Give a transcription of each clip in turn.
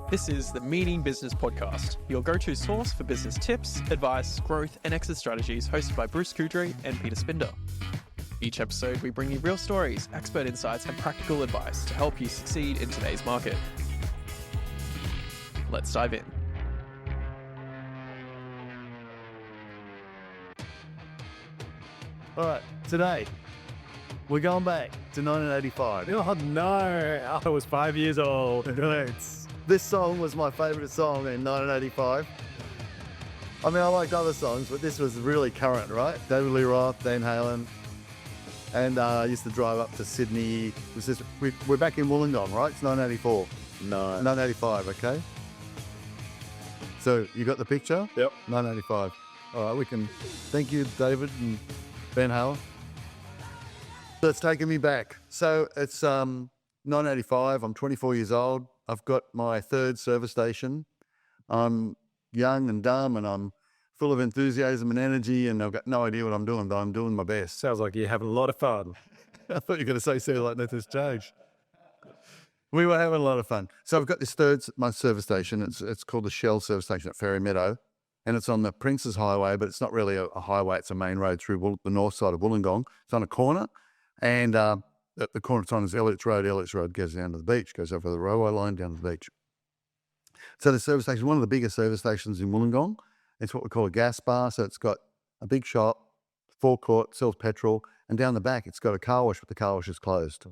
This is the Meaning Business Podcast, your go-to source for business tips, advice, growth, and exit strategies, hosted by Bruce Kudry and Peter Spinder. Each episode, we bring you real stories, expert insights, and practical advice to help you succeed in today's market. Let's dive in. All right, today we're going back to 1985. Oh no, I was 5 years old. This song was my favourite song in 1985. I mean, I liked other songs, but this was really current, right? David Lee Roth, Van Halen. And I used to drive up to Sydney. We're back in Wollongong, right? It's 1984. No. 1985, okay? So you got the picture? Yep. 1985. All right, we can thank you, David and Van Halen. So it's taken me back. So it's 1985. I'm 24 years old. I've got my third service station. I'm young and dumb, and I'm full of enthusiasm and energy, and I've got no idea what I'm doing, but I'm doing my best. Sounds like you're having a lot of fun. I thought you were going to say something like that has changed. We were having a lot of fun. So I've got this my service station. It's called the Shell service station at Ferry Meadow, and it's on the Princes Highway, but it's not really a highway. It's a main road through the north side of Wollongong. It's on a corner, and at the corner sign is Elliots Road. Elliots Road goes down to the beach, goes over the railway line down to the beach. So the service station is one of the biggest service stations in Wollongong. It's what we call a gas bar. So it's got a big shop, forecourt, sells petrol, and down the back it's got a car wash, but the car wash is closed.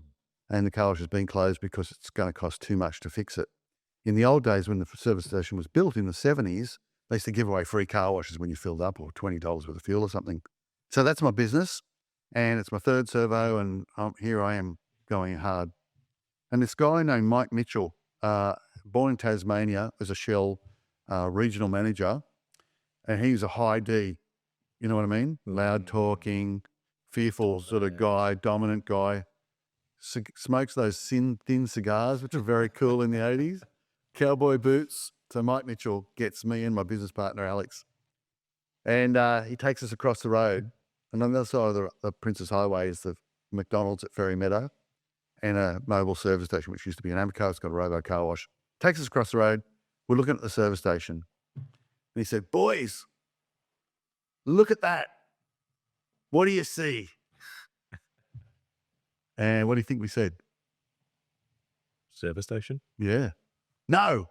And the car wash has been closed because it's going to cost too much to fix it. In the old days, when the service station was built in the 70s, they used to give away free car washes when you filled up, or $20 worth of fuel or something. So that's my business, and it's my third servo, and here I am going hard. And this guy named Mike Mitchell, born in Tasmania, was a Shell regional manager, and he was a high D, you know what I mean? Loud talking, fearful sort of guy, dominant guy. Smokes those thin cigars, which are very cool in the 80s. Cowboy boots. So Mike Mitchell gets me and my business partner, Alex. And he takes us across the road. And on the other side of the Princes Highway is the McDonald's at Ferry Meadow and a mobile service station, which used to be an Amoco. It's got a robo car wash. Takes us across the road. We're looking at the service station. And he said, "Boys, look at that. What do you see?" And what do you think we said? Service station? Yeah. No.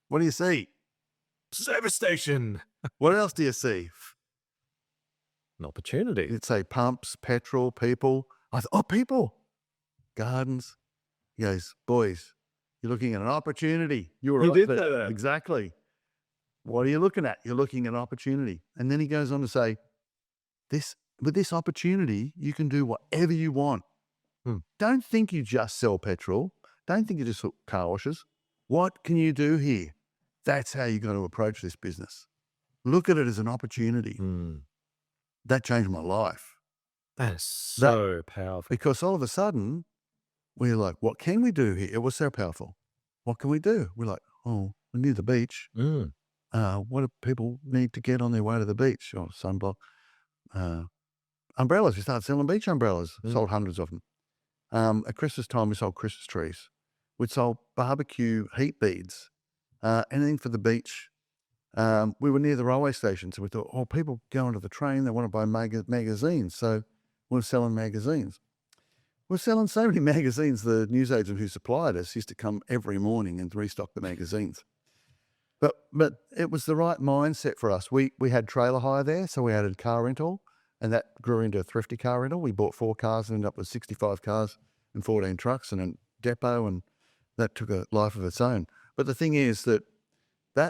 What do you see? Service station. What else do you see? An opportunity. It'd say pumps, petrol, people. I thought, oh, people. Gardens. He goes, "Boys, you're looking at an opportunity." You were He right did there. say that. Exactly. What are you looking at? You're looking at an opportunity. And then he goes on to say, with this opportunity, you can do whatever you want. Don't think you just sell petrol. Don't think you just sell car washes. What can you do here? That's how you're going to approach this business. Look at it as an opportunity. That changed my life. That is so powerful. Because all of a sudden, we're like, what can we do here? It was so powerful. What can we do? We're like, oh, we're near the beach. What do people need to get on their way to the beach? Or sunblock. Umbrellas. We started selling beach umbrellas. Sold hundreds of them. At Christmas time, we sold Christmas trees. We'd sold barbecue heat beads, anything for the beach. We were near the railway station, so we thought, oh, people go onto the train, they want to buy magazines. So we're selling magazines. We're selling so many magazines, the newsagent who supplied us used to come every morning and restock the magazines. But it was the right mindset for us. We had trailer hire there, so we added car rental, and that grew into a thrifty car rental. We bought 4 cars and ended up with 65 cars and 14 trucks and a depot, and that took a life of its own. But the thing is that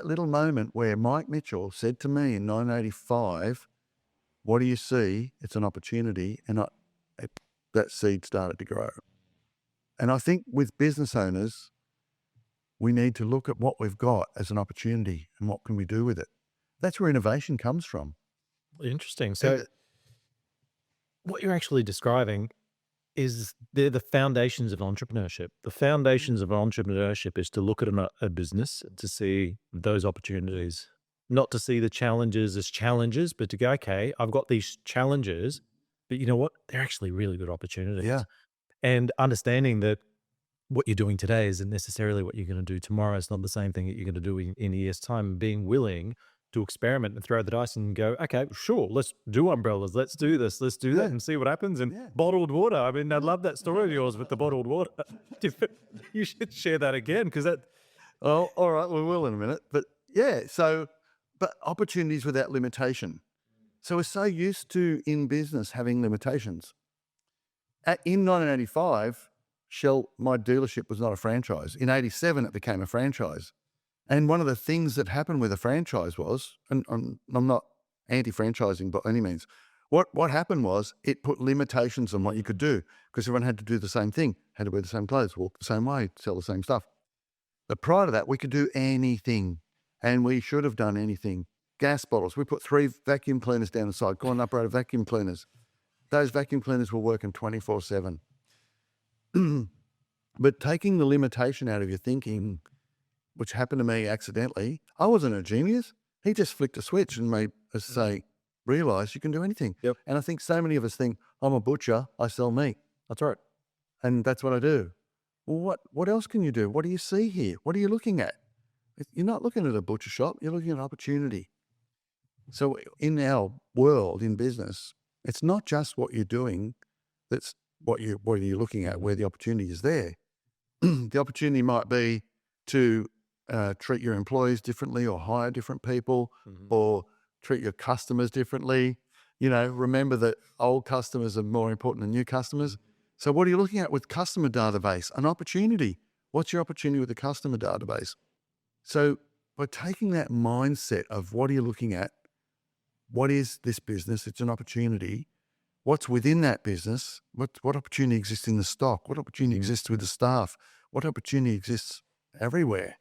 little moment where Mike Mitchell said to me in 1985, "What do you see? It's an opportunity," and that seed started to grow. And I think with business owners, we need to look at what we've got as an opportunity and what can we do with it. That's where innovation comes from. Interesting. So what you're actually describing is they're the foundations of entrepreneurship. The foundations of entrepreneurship is to look at a business to see those opportunities, not to see the challenges as challenges, but to go, okay, I've got these challenges, but you know what? They're actually really good opportunities. Yeah. And understanding that what you're doing today isn't necessarily what you're going to do tomorrow. It's not the same thing that you're going to do in a year's time. Being willing to experiment and throw the dice and go, okay, sure, let's do umbrellas. Let's do this. Let's do that and see what happens. And bottled water. I mean, I love that story of yours with the bottled water. You should share that again because that. Oh, all right, we will in a minute. But yeah, but opportunities without limitation. So we're so used to, in business, having limitations. In 1985, Shell, my dealership was not a franchise. In 87, it became a franchise. And one of the things that happened with a franchise was, and I'm not anti-franchising by any means, what happened was it put limitations on what you could do because everyone had to do the same thing, had to wear the same clothes, walk the same way, sell the same stuff. But prior to that, we could do anything, and we should have done anything. Gas bottles. We put 3 vacuum cleaners down the side, Gordon operated vacuum cleaners. Those vacuum cleaners were working 24/7. But taking the limitation out of your thinking, which happened to me accidentally, I wasn't a genius. He just flicked a switch and made us say, realize you can do anything. Yep. And I think so many of us think, I'm a butcher, I sell meat. That's right. And that's what I do. Well, what else can you do? What do you see here? What are you looking at? You're not looking at a butcher shop, you're looking at opportunity. So in our world, in business, it's not just what you're doing, that's what you're looking at, where the opportunity is there. The opportunity might be to treat your employees differently or hire different people or treat your customers differently. You know, remember that old customers are more important than new customers. So what are you looking at with customer database? An opportunity. What's your opportunity with the customer database? So by taking that mindset of what are you looking at? What is this business? It's an opportunity. What's within that business? What opportunity exists in the stock? What opportunity exists with the staff? What opportunity exists everywhere?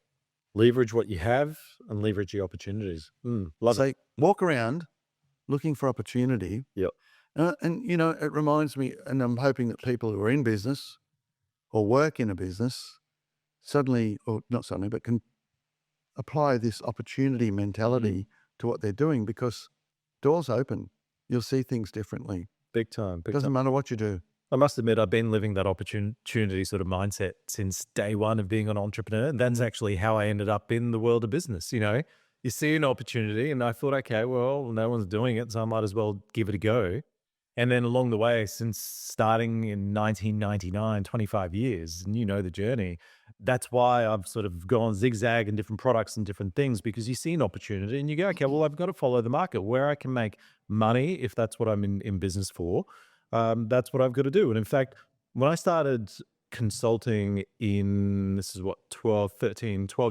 Leverage what you have and leverage your opportunities. Love it. Walk around looking for opportunity. Yep. And, you know, it reminds me, and I'm hoping that people who are in business or work in a business suddenly, or not suddenly, but can apply this opportunity mentality to what they're doing, because doors open. You'll see things differently. Big time. It doesn't matter what you do. I must admit, I've been living that opportunity sort of mindset since day one of being an entrepreneur. And that's actually how I ended up in the world of business. You know, you see an opportunity and I thought, okay, well, no one's doing it, so I might as well give it a go. And then along the way, since starting in 1999, 25 years, and you know the journey, that's why I've sort of gone zigzag in different products and different things, because you see an opportunity and you go, okay, well, I've got to follow the market where I can make money if that's what I'm in business for. That's what I've got to do. And in fact, when I started consulting this is what, 12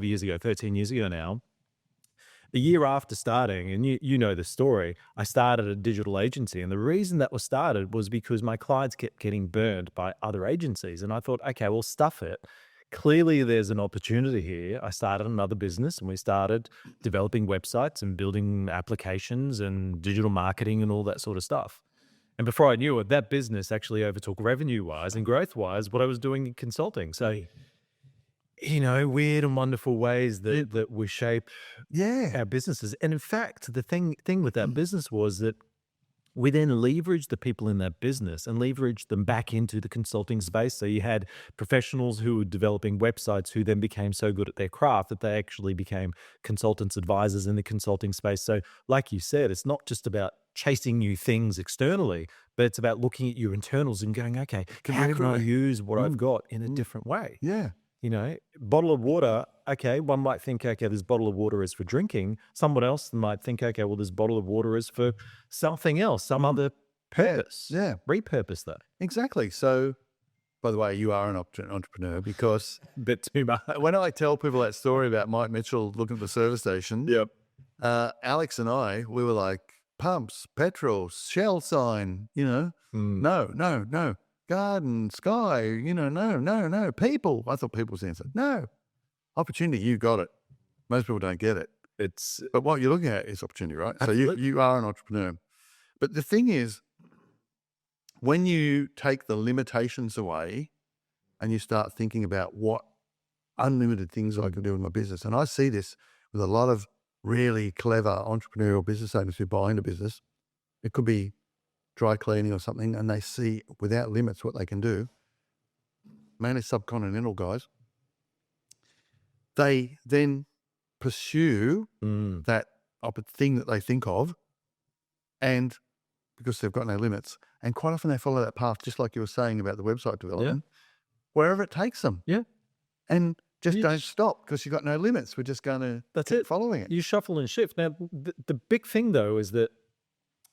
years ago, 13 years ago now, a year after starting, and you know the story, I started a digital agency. And the reason that was started was because my clients kept getting burned by other agencies. And I thought, okay, well, stuff it. Clearly there's an opportunity here. I started another business and we started developing websites and building applications and digital marketing and all that sort of stuff. And before I knew it, that business actually overtook revenue-wise and growth-wise what I was doing in consulting. So, you know, weird and wonderful ways that we shape our businesses. And in fact, the thing with that business was that we then leveraged the people in that business and leveraged them back into the consulting space. So you had professionals who were developing websites who then became so good at their craft that they actually became consultants, advisors in the consulting space. So like you said, it's not just about chasing new things externally, but it's about looking at your internals and going, okay, how can I use what I've got in a different way? Yeah. You know, bottle of water, okay, one might think, okay, this bottle of water is for drinking. Someone else might think, okay, well, this bottle of water is for something else, some other purpose. Yeah. Repurpose that. Exactly. So, by the way, you are an entrepreneur, because Bit too much. when I tell people that story about Mike Mitchell looking at the service station, Alex and we were like, pumps, petrol, Shell sign, you know, no. Garden, sky, you know, no. People. I thought people's answer. No. Opportunity, you got it. Most people don't get it. But what you're looking at is opportunity, right? Absolutely. So you are an entrepreneur. But the thing is, when you take the limitations away and you start thinking about what unlimited things I can do in my business, and I see this with a lot of really clever entrepreneurial business owners who buy into business. It could be dry cleaning or something, and they see without limits what they can do. mainly subcontinental guys, they then pursue that thing that they think of, and because they've got no limits, and quite often they follow that path, just like you were saying about the website development, wherever it takes them. Yeah. And just don't stop because you've got no limits. We're just going to keep following it. You shuffle and shift. Now, the big thing, though, is that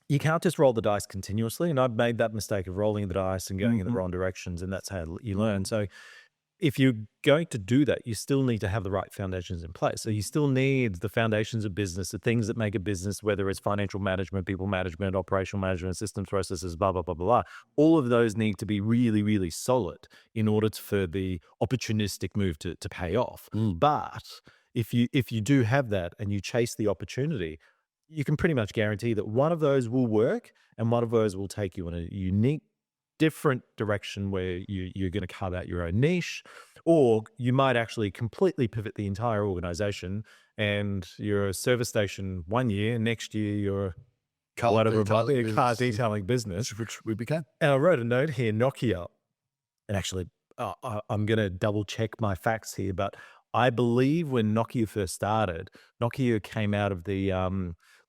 you can't just roll the dice continuously. And I've made that mistake of rolling the dice and going in the wrong directions, and that's how you learn. So if you're going to do that, you still need to have the right foundations in place. So you still need the foundations of business, the things that make a business, whether it's financial management, people management, operational management, systems, processes, blah, blah, blah, blah, blah. All of those need to be really, really solid in order for the opportunistic move to pay off. But if you do have that and you chase the opportunity, you can pretty much guarantee that one of those will work and one of those will take you in a unique, different direction where you're going to carve out your own niche, or you might actually completely pivot the entire organization and you're a service station 1 year, next year you're car detailing business, which we became. And I wrote a note here, Nokia, and actually I'm going to double check my facts here, but I believe when Nokia first started, Nokia came out of the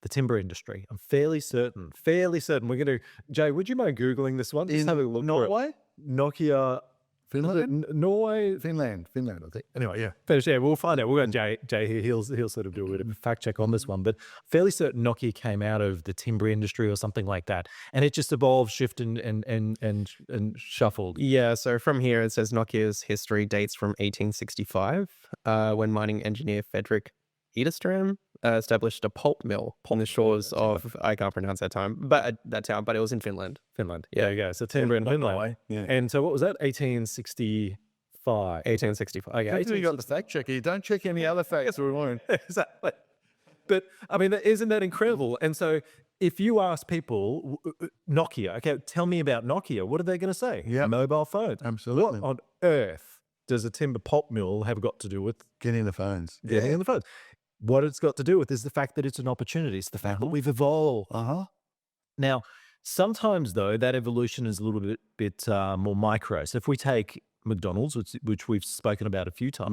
timber industry. I'm fairly certain. We're going to, Jay, would you mind Googling this one? Just have a look. Norway? Nokia. Finland? Norway? Finland, I think. Anyway, yeah. Finish, yeah, we'll find out. We'll go Jay here. He'll sort of do a bit of a fact check on this one. But fairly certain Nokia came out of the timber industry or something like that. And it just evolved, shifted, and shuffled. Yeah, so from here it says Nokia's history dates from 1865, when mining engineer Fredrik Edström established a pulp mill on the shores of, I can't pronounce that town, but it was in Finland. Yeah, there you go. So timber in Finland. Yeah. And so what was that? 1865. 1865. Okay. You got the fact checker. You don't check any other facts we won't. Exactly. But I mean, isn't that incredible? And so if you ask people, Nokia, okay, tell me about Nokia, what are they going to say? Yeah. Mobile phone. Absolutely. What on earth does a timber pulp mill have got to do with Getting the phones. getting in the phones? What it's got to do with is the fact that it's an opportunity. It's the fact that we've evolved. Now, sometimes though, that evolution is a little bit more micro. So if we take McDonald's, which we've spoken about a few times.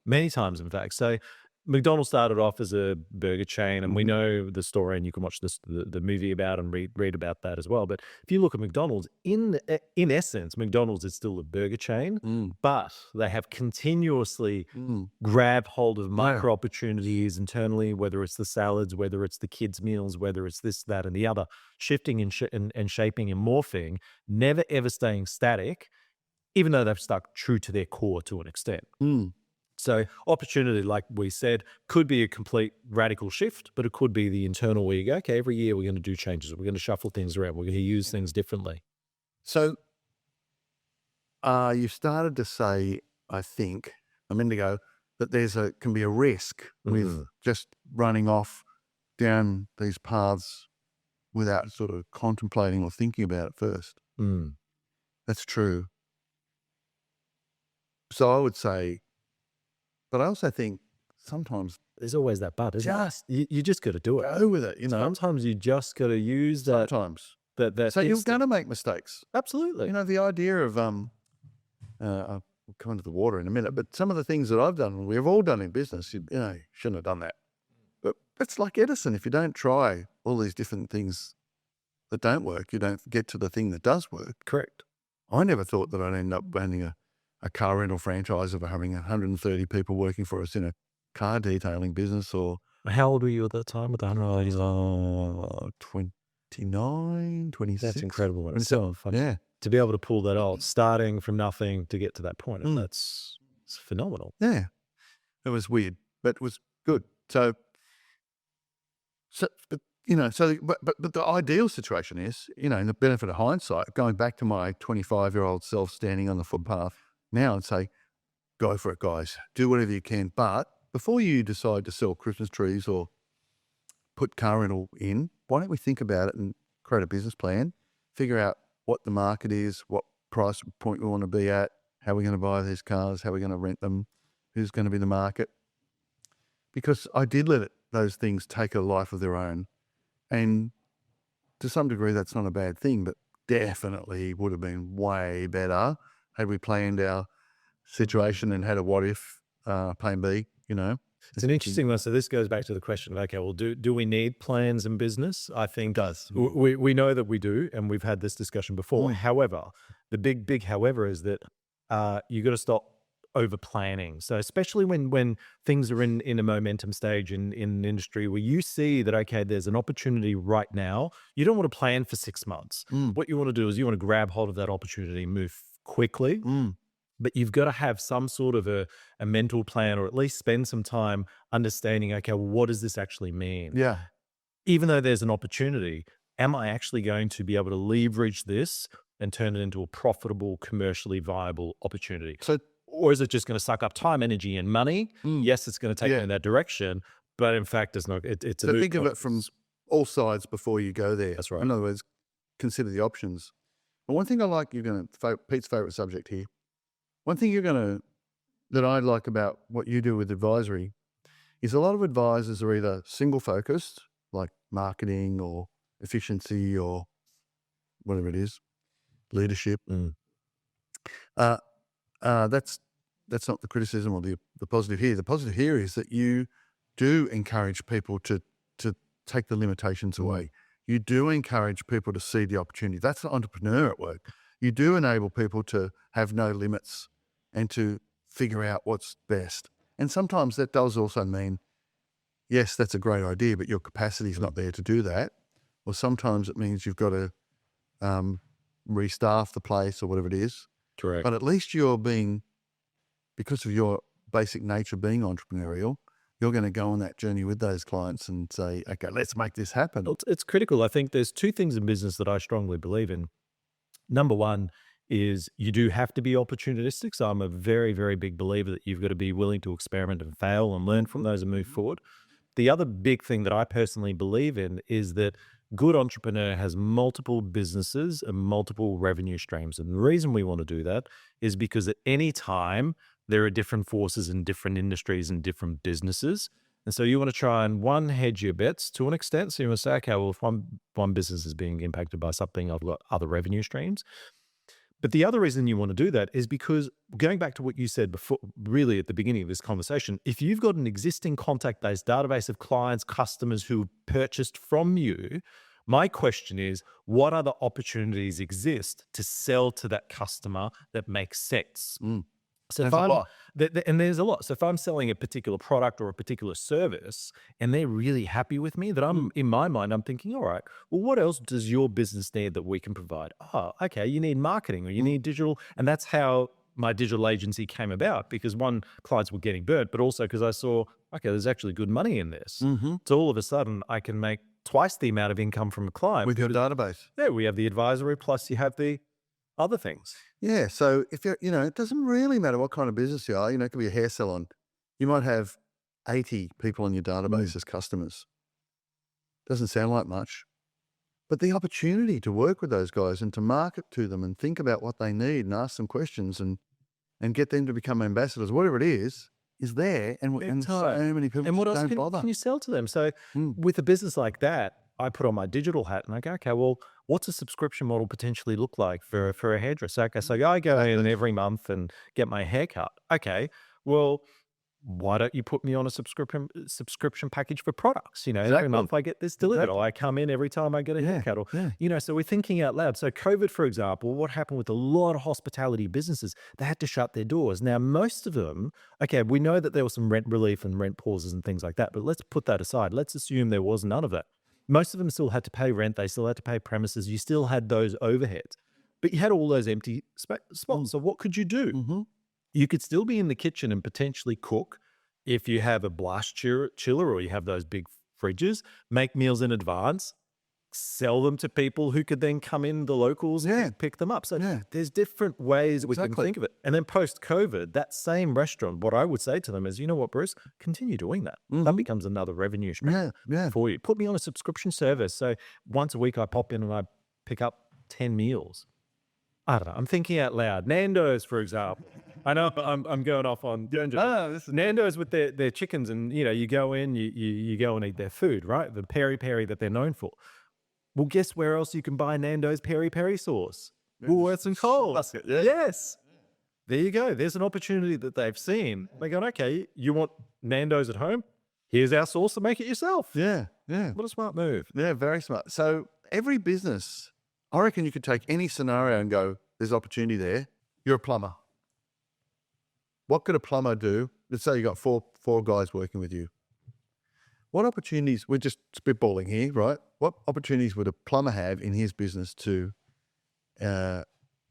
Many times, in fact. So McDonald's started off as a burger chain, and we know the story, and you can watch the movie about and read about that as well. But if you look at McDonald's, in essence, McDonald's is still a burger chain, but they have continuously grabbed hold of micro opportunities internally, whether it's the salads, whether it's the kids' meals, whether it's this, that, and the other, shifting and shaping and morphing, never ever staying static, even though they've stuck true to their core to an extent. So opportunity, like we said, could be a complete radical shift, but it could be the internal where you go, okay, every year we're going to do changes. We're going to shuffle things around. We're going to use things differently. So you started to say, I think, a minute ago, that can be a risk with just running off down these paths without sort of contemplating or thinking about it first. That's true. So I would say, but I also think sometimes there's always that but, isn't it? You just got to do it. Go with it, you know. Sometimes you just got to use that. Sometimes. That so you're going to make mistakes. Absolutely. You know, the idea of, I'll come into the water in a minute, but some of the things that I've done, we've all done in business, you shouldn't have done that. But it's like Edison. If you don't try all these different things that don't work, you don't get to the thing that does work. Correct. I never thought that I'd end up running a car rental franchise of having 130 people working for us in a car detailing business. Or how old were you at that time with the 100 29, 26. That's incredible. It's so fun. Yeah. To be able to pull that off, starting from nothing to get to that point, it's phenomenal. Yeah. It was weird, but it was good. But the ideal situation is, in the benefit of hindsight, going back to my 25-year-old self standing on the footpath now and say, go for it, guys. Do whatever you can. But before you decide to sell Christmas trees or put car rental in, why don't we think about it and create a business plan, figure out what the market is, what price point we want to be at, how we're going to buy these cars, how we're going to rent them, who's going to be the market. Because I did let those things take a life of their own. And to some degree, that's not a bad thing, but definitely would have been way better had we planned our situation and had a what if plan B, you know. It's an interesting one. So this goes back to the question of, okay, well, do we need plans in business? I think we know that we do, and we've had this discussion before. However, the big however is that you got to stop over planning. So especially when things are in a momentum stage in an industry where you see that, okay, there's an opportunity right now, you don't want to plan for 6 months. What you want to do is you want to grab hold of that opportunity, move quickly. But you've got to have some sort of a mental plan, or at least spend some time understanding, okay, well, what does this actually mean? Yeah. Even though there's an opportunity, am I actually going to be able to leverage this and turn it into a profitable, commercially viable opportunity? Or is it just going to suck up time, energy, and money? Yes, it's going to take me in that direction, but in fact, it's not. It's so think of it from all sides before you go there. That's right. In other words, consider the options. But one thing I like, Pete's favorite subject here. One thing that I like about what you do with advisory is a lot of advisors are either single focused, like marketing or efficiency or whatever it is, leadership. That's not the criticism or the positive here. The positive here is that you do encourage people to take the limitations away. You do encourage people to see the opportunity. That's the entrepreneur at work. You do enable people to have no limits and to figure out what's best. And sometimes that does also mean, yes, that's a great idea, but your capacity is not there to do that. Or sometimes it means you've got to restaff the place or whatever it is. Correct. But at least you're because of your basic nature being entrepreneurial, you're going to go on that journey with those clients and say, okay, let's make this happen. It's critical. I think there's two things in business that I strongly believe in. Number one is you do have to be opportunistic. So I'm a very, very big believer that you've got to be willing to experiment and fail and learn from those and move forward. The other big thing that I personally believe in is that good entrepreneur has multiple businesses and multiple revenue streams. And the reason we want to do that is because at any time there are different forces in different industries and different businesses. And so you want to try and hedge your bets to an extent. So you want to say, okay, well, if one business is being impacted by something, I've got other revenue streams. But the other reason you want to do that is because, going back to what you said before, really at the beginning of this conversation, if you've got an existing contact-based database of clients, customers who purchased from you, my question is, what other opportunities exist to sell to that customer that makes sense? So There's a lot. And there's a lot. So if I'm selling a particular product or a particular service and they're really happy with me, that I'm in my mind, I'm thinking, all right, well, what else does your business need that we can provide? Oh, okay, you need marketing or you need digital. And that's how my digital agency came about, because one, clients were getting burnt, but also because I saw, okay, there's actually good money in this. So all of a sudden I can make twice the amount of income from a client. With your database. Yeah, we have the advisory, plus you have the other things. Yeah. So if you're, it doesn't really matter what kind of business you are. It could be a hair salon. You might have 80 people in your database as customers. Doesn't sound like much. But the opportunity to work with those guys and to market to them and think about what they need and ask them questions and get them to become ambassadors, whatever it is there. And so many people and what else don't bother. can you sell to them? So with a business like that, I put on my digital hat and I go, okay, well, what's a subscription model potentially look like for a hairdresser? Okay, so I go in every month and get my hair cut. Okay, well, why don't you put me on a subscription package for products? Every month I get this delivered. Or I come in every time I get a haircut. Or, so we're thinking out loud. So COVID, for example, what happened with a lot of hospitality businesses, they had to shut their doors. Now, most of them, okay, we know that there was some rent relief and rent pauses and things like that, but let's put that aside. Let's assume there was none of that. Most of them still had to pay rent. They still had to pay premises. You still had those overheads, but you had all those empty spots. So what could you do? You could still be in the kitchen and potentially cook if you have a blast chiller or you have those big fridges, make meals in advance, sell them to people who could then come in, the locals, and pick them up. So there's different ways we can think of it. And then post-COVID, that same restaurant, what I would say to them is, you know what, Bruce, continue doing that. That becomes another revenue stream for you. Put me on a subscription service. So once a week I pop in and I pick up 10 meals. I don't know. I'm thinking out loud. Nando's, for example. I know I'm going off on Nando's with their chickens, and you go in, you go and eat their food, right? The peri-peri that they're known for. Well, guess where else you can buy Nando's peri-peri sauce? Woolworths and Coles. Yes. there you go. There's an opportunity that they've seen. They're going, okay, you want Nando's at home? Here's our sauce to make it yourself. Yeah, yeah. What a smart move. Yeah, very smart. So every business, I reckon you could take any scenario and go, there's opportunity there. You're a plumber. What could a plumber do? Let's say you got four guys working with you. What opportunities, we're just spitballing here, right? What opportunities would a plumber have in his business to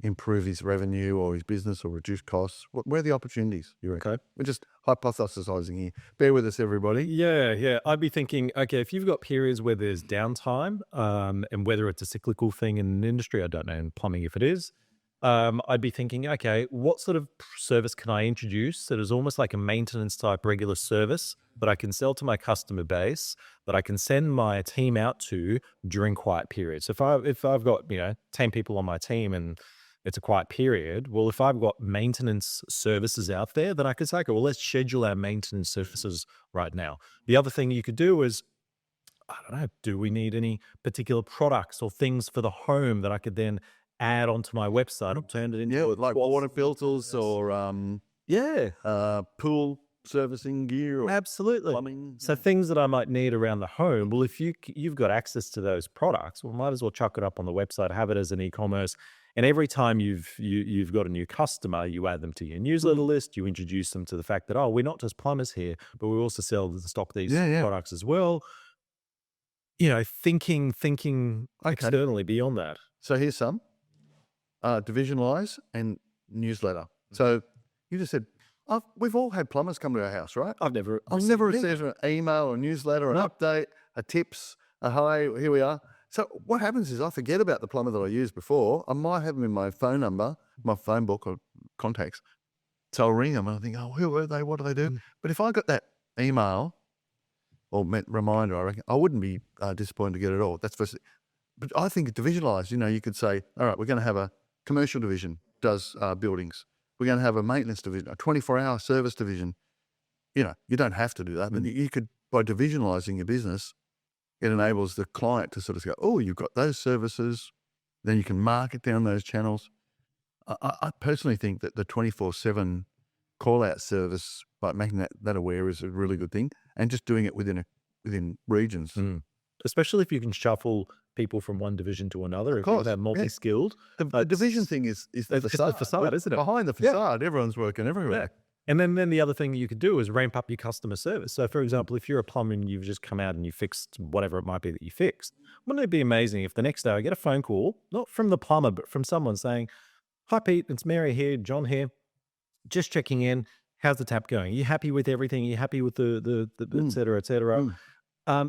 improve his revenue or his business or reduce costs? Where are the opportunities, you reckon? Okay. We're just hypothesizing here. Bear with us, everybody. Yeah. I'd be thinking, okay, if you've got periods where there's downtime, and whether it's a cyclical thing in an industry, I don't know, in plumbing if it is, I'd be thinking, okay, what sort of service can I introduce that is almost like a maintenance type regular service that I can sell to my customer base, that I can send my team out to during quiet periods. So if I've got 10 people on my team and it's a quiet period, well, if I've got maintenance services out there, then I could say, okay, well, let's schedule our maintenance services right now. The other thing you could do is, I don't know, do we need any particular products or things for the home that I could then add onto my website or turn it into like water filters or pool servicing gear or absolutely plumbing. So things that I might need around the home. Well, if you've got access to those products, well, might as well chuck it up on the website, have it as an e-commerce. And every time you've got a new customer, you add them to your newsletter list. You introduce them to the fact that, oh, we're not just plumbers here, but we also sell and stock these products as well. Thinking externally beyond that. So here's some. Divisionalize and newsletter. So you just said, we've all had plumbers come to our house, right? I've never received an email or a newsletter, an update, a tips, a hi, here we are. So what happens is I forget about the plumber that I used before. I might have them in my phone number, my phone book or contacts. So I'll ring them and I think, oh, who are they? What do they do? But if I got that email or reminder, I reckon I wouldn't be disappointed to get it all. That's first. But I think divisionalized, you could say, all right, we're going to have a commercial division, does buildings. We're going to have a maintenance division, a 24-hour service division. You don't have to do that, but you could, by divisionalizing your business, it enables the client to sort of go, oh, you've got those services, then you can market down those channels. I personally think that the 24/7 call-out service, by making that aware, is a really good thing, and just doing it within regions. Especially if you can shuffle people from one division to another. Of course, if they're multi-skilled. The division thing is the facade, isn't it? Behind the facade, everyone's working everywhere. Yeah. And then the other thing you could do is ramp up your customer service. So, for example, if you're a plumber and you've just come out and you fixed whatever it might be that you fixed, wouldn't it be amazing if the next day I get a phone call, not from the plumber, but from someone saying, hi, Pete, it's Mary here, John here, just checking in. How's the tap going? Are you happy with everything? Are you happy with the et cetera, et cetera?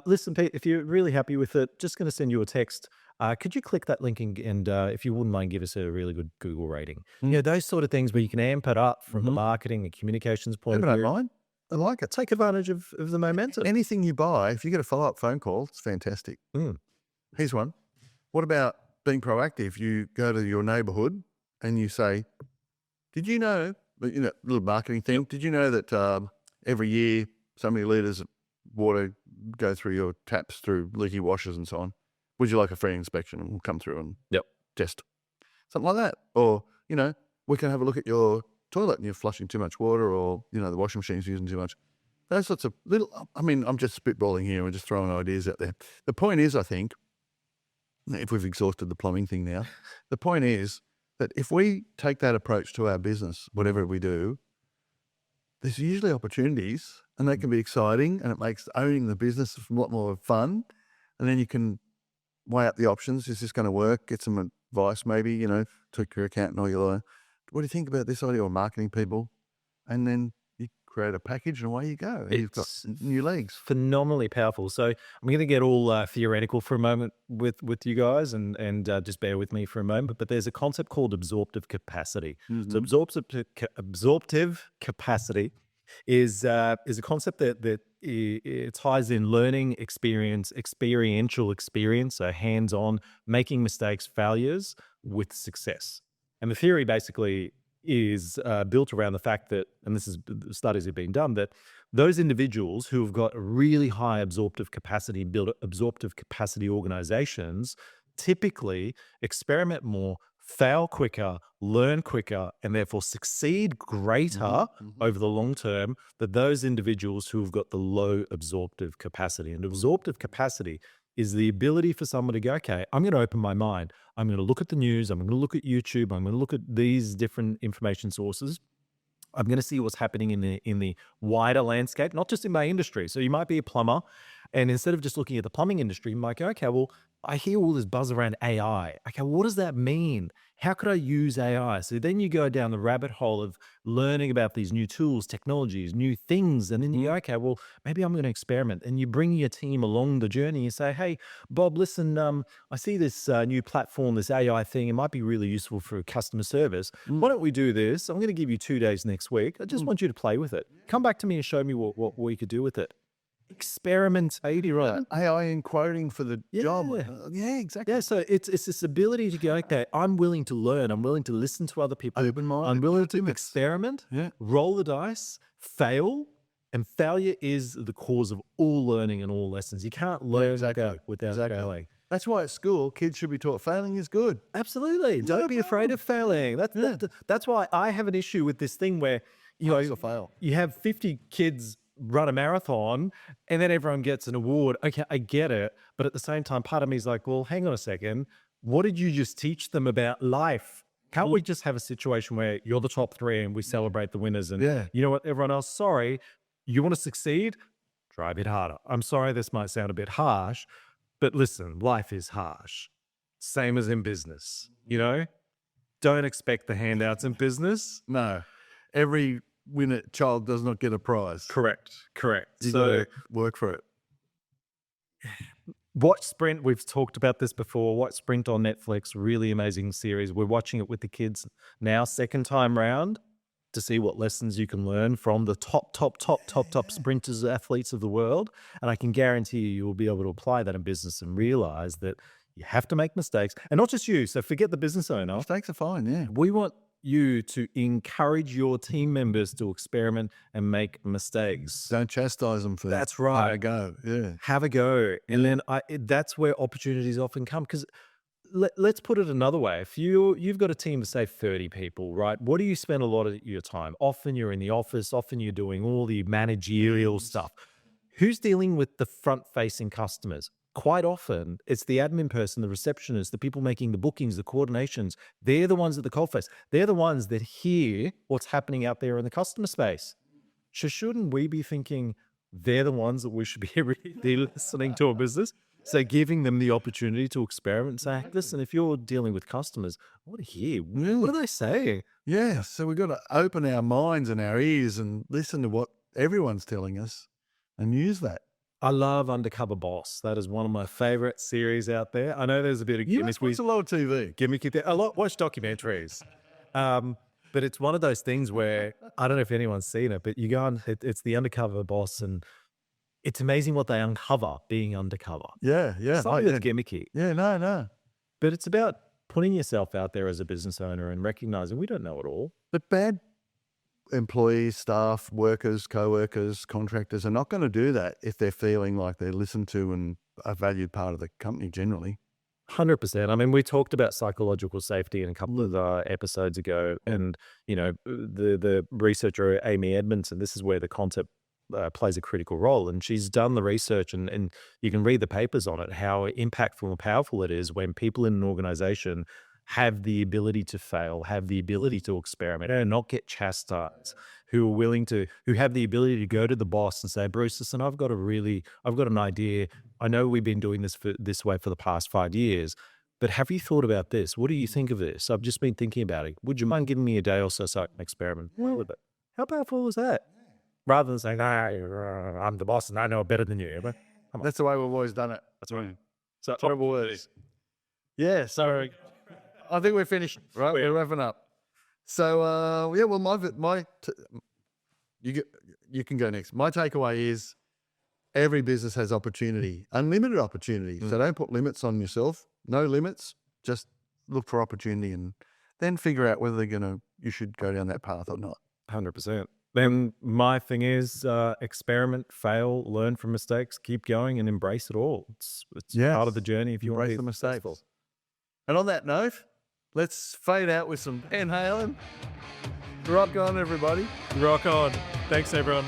Listen, Pete, if you're really happy with it, just going to send you a text. Could you click that link and if you wouldn't mind, give us a really good Google rating? Those sort of things where you can amp it up from the marketing and communications point of view. I don't mind. I like it. Take advantage of the momentum. Anything you buy, if you get a follow-up phone call, it's fantastic. Here's one. What about being proactive? You go to your neighborhood and you say, did you know, little marketing thing, did you know that every year so many litres of water go through your taps through leaky washers and so on? Would you like a free inspection? And we'll come through and test. Something like that. Or, we can have a look at your toilet and you're flushing too much water, or, the washing machine's using too much. Those sorts of I'm just spitballing here and just throwing ideas out there. The point is, I think, if we've exhausted the plumbing thing now, the point is that if we take that approach to our business, whatever we do, there's usually opportunities and they can be exciting, and it makes owning the business a lot more fun. And then you can weigh up the options. Is this going to work? Get some advice maybe, to your accountant or your lawyer. What do you think about this idea, or marketing people? And then you create a package and away you go. And you've got new legs. Phenomenally powerful. So I'm going to get all theoretical for a moment with you guys and just bear with me for a moment. But there's a concept called absorptive capacity. So absorptive capacity is a concept that it ties in learning, experiential experience, so hands-on, making mistakes, failures with success. And the theory basically is built around the fact that, and this is studies have been done, that those individuals who have got really high absorptive capacity, build absorptive capacity organizations, typically experiment more, fail quicker, learn quicker, and therefore succeed greater over the long term than those individuals who have got the low absorptive capacity. And absorptive capacity is the ability for someone to go, okay, I'm going to open my mind. I'm going to look at the news. I'm going to look at YouTube. I'm going to look at these different information sources. I'm going to see what's happening in the wider landscape, not just in my industry. So you might be a plumber, and instead of just looking at the plumbing industry, you might go, okay, well, I hear all this buzz around AI. Okay, what does that mean? How could I use AI? So then you go down the rabbit hole of learning about these new tools, technologies, new things, and then you go, okay, well, maybe I'm going to experiment. And you bring your team along the journey. You say, hey, Bob, listen, I see this new platform, this AI thing. It might be really useful for customer service. Why don't we do this? I'm going to give you 2 days next week. I just want you to play with it. Come back to me and show me what we could do with it. Experiment, right? AI in quoting for the job. Yeah, exactly. Yeah, so it's this ability to go, okay, I'm willing to learn. I'm willing to listen to other people. Open mind. I'm willing to experiment, Yeah. roll the dice, fail. And failure is the cause of all learning and all lessons. You can't learn without failing. That's why at school, kids should be taught failing is good. Absolutely. Don't be afraid of failing. That's why I have an issue with this thing where, You'll fail. you have 50 kids run a marathon and then everyone gets an award. Okay, I get it. But at the same time, part of me is like, well, hang on a second. What did you just teach them about life? Can't we just have a situation where you're the top 3 and we celebrate the winners? And you know what, everyone else, sorry, you want to succeed? Try a bit harder. I'm sorry, this might sound a bit harsh, but listen, life is harsh. Same as in business, Don't expect the handouts in business. No. Every winner child does not get a prize. Correct. You So gotta work for it. watch Sprint. We've talked about this before. Watch Sprint on Netflix. Really amazing series. We're watching it with the kids now, second time round, to see what lessons you can learn from the top sprinters, athletes of the world. And I can guarantee you'll be able to apply that in business and realize that you have to make mistakes. And not just you. So forget the business owner. Mistakes are fine, yeah. We want you to encourage your team members to experiment and make mistakes. Don't chastise them for that. That's right. Have a go, yeah. Have a go. And then that's where opportunities often come. Because let's put it another way. If you've got a team of, say, 30 people, right? What do you spend a lot of your time? Often you're in the office. Often you're doing all the managerial stuff. Who's dealing with the front-facing customers? Quite often, it's the admin person, the receptionist, the people making the bookings, the coordinations. They're the ones at the coalface. They're the ones that hear what's happening out there in the customer space. So shouldn't we be thinking they're the ones that we should be really listening to a business? So giving them the opportunity to experiment and say, hey, listen, if you're dealing with customers, I want to hear, what are they saying? Yeah, so we've got to open our minds and our ears and listen to what everyone's telling us and use that. I love Undercover Boss. That is one of my favorite series out there. I know there's a bit of You watch a lot of TV. watch documentaries. But it's one of those things where, I don't know if anyone's seen it, but you go on, it's the Undercover Boss, and it's amazing what they uncover being undercover. Yeah. Something that's gimmicky. Yeah, no. But it's about putting yourself out there as a business owner and recognizing we don't know it all. But bad employees, staff, workers, co-workers, contractors are not going to do that if they're feeling like they're listened to and a valued part of the company generally. 100%. I mean, we talked about psychological safety in a couple of episodes ago, and the researcher Amy Edmondson, this is where the concept plays a critical role, and she's done the research, and you can read the papers on it, how impactful and powerful it is when people in an organization have the ability to fail, have the ability to experiment and not get chastised, who have the ability to go to the boss and say, Bruce, listen, I've got an idea. I know we've been doing this way for the past 5 years, but have you thought about this? What do you think of this? I've just been thinking about it. Would you mind giving me a day or so I can experiment with it? How powerful is that? Rather than saying, I'm the boss and I know better than you. But that's the way we've always done it. That's right. So terrible words. Yeah, so I think we're finished, right? We're wrapping up. So you can go next. My takeaway is every business has opportunity, unlimited opportunity. So don't put limits on yourself. No limits. Just look for opportunity and then figure out whether you should go down that path or not. 100%. Then my thing is experiment, fail, learn from mistakes, keep going and embrace it all. It's part of the journey if you want to embrace be the mistakes. successful. And on that note, Let's fade out with some Van Halen. Rock on, everybody. Rock on. Thanks, everyone.